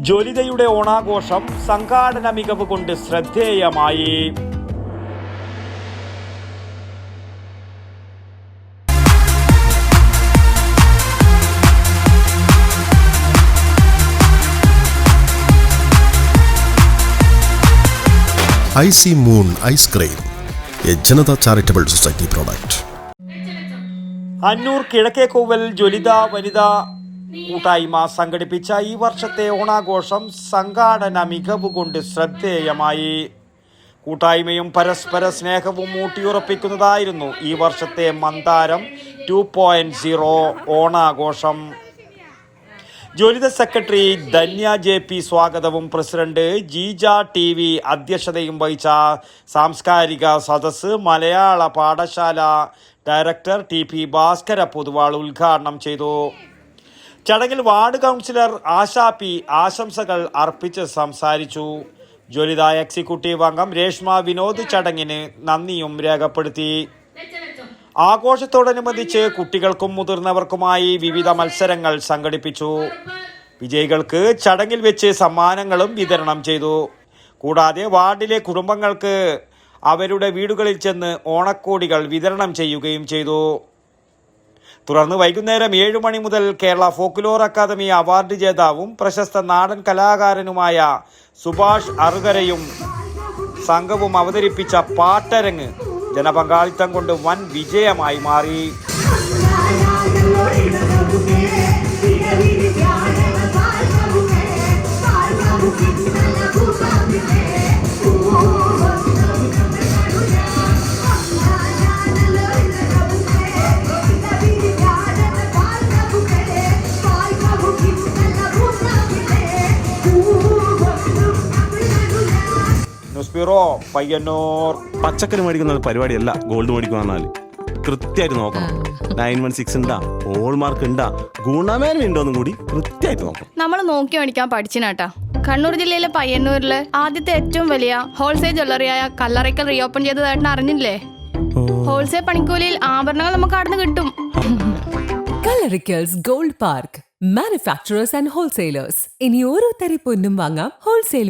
ജ്വലിതയുടെ ഓണാഘോഷം സംഘാടന മികവ് കൊണ്ട് ശ്രദ്ധേയമായി. ഐസി മൂൺ ഐസ്ക്രീം, എ Janata charitable society product. Annur Kizhakkekkoval Jwalitha വനിതാ കൂട്ടായ്മ സംഘടിപ്പിച്ച ഈ വർഷത്തെ ഓണാഘോഷം സംഘാടന മികവ് കൊണ്ട് ശ്രദ്ധേയമായി. കൂട്ടായ്മയും പരസ്പര സ്നേഹവും ഊട്ടിയുറപ്പിക്കുന്നതായിരുന്നു ഈ വർഷത്തെ മന്ദാരം 2.0 ഓണാഘോഷം. ജ്വലിത സെക്രട്ടറി ധന്യ JP സ്വാഗതവും പ്രസിഡന്റ് ജീജ TV അധ്യക്ഷതയും വഹിച്ച സാംസ്കാരിക സദസ്സ് മലയാള പാഠശാല ഡയറക്ടർ TP ഭാസ്കര പൊതുവാൾ ഉദ്ഘാടനം ചെയ്തു. ചടങ്ങിൽ വാർഡ് കൗൺസിലർ ആശാ P ആശംസകൾ അർപ്പിച്ച് സംസാരിച്ചു. ജ്വലിത എക്സിക്യൂട്ടീവ് അംഗം രേഷ്മ വിനോദ് ചടങ്ങിന് നന്ദിയും രേഖപ്പെടുത്തി. ആഘോഷത്തോടനുബന്ധിച്ച് കുട്ടികൾക്കും മുതിർന്നവർക്കുമായി വിവിധ മത്സരങ്ങൾ സംഘടിപ്പിച്ചു. വിജയികൾക്ക് ചടങ്ങിൽ വെച്ച് സമ്മാനങ്ങളും വിതരണം ചെയ്തു. കൂടാതെ വാർഡിലെ കുടുംബങ്ങൾക്ക് അവരുടെ വീടുകളിൽ ചെന്ന് ഓണക്കോടികൾ വിതരണം ചെയ്യുകയും ചെയ്തു. തുടർന്ന് വൈകുന്നേരം 7 മണി മുതൽ കേരള ഫോക്ലോർ അക്കാദമി അവാർഡ് ജേതാവും പ്രശസ്ത നാടൻ കലാകാരനുമായ സുഭാഷ് അറുകരയും സംഘവും അവതരിപ്പിച്ച പാട്ടരങ്ങ് ജനപങ്കാളിത്തം കൊണ്ട് വൻ വിജയമായി മാറി. News bureau, Payyanur. പച്ചക്കറി മേടിക്കുന്ന പരിപാടിയല്ല ഗോൾഡ് മേടിക്കുക. കൃത്യമായിട്ട് നോക്കണം. 916 ഉണ്ടാ, ഹോൾമാർക്ക് ഉണ്ടാ, ഗുണമേന്മ ഉണ്ടോന്നും കൂടി കൃത്യമായിട്ട് നോക്കണം. നമ്മൾ നോക്കി മേടിക്കാൻ പഠിച്ചിനാട്ടാ. കണ്ണൂർ ജില്ലയിലെ പയ്യന്നൂരിലെ ആദ്യത്തെ ഏറ്റവും വലിയ ഹോൾസെയിൽ ജ്വല്ലറിയായ കല്ലറയ്ക്കൽ റീഓപ്പൺ ചെയ്തതായിട്ട് അറിഞ്ഞില്ലേ? ഹോൾസെയിൽ പണിക്കൂലിയിൽ ആഭരണങ്ങൾ നമുക്ക് അവിടെ നിന്ന് കിട്ടും. Kallarickals gold park, manufacturers and wholesalers. ഇനി ഓരോ തരി പൊന്നും വാങ്ങാം ഹോൾസെയിൽ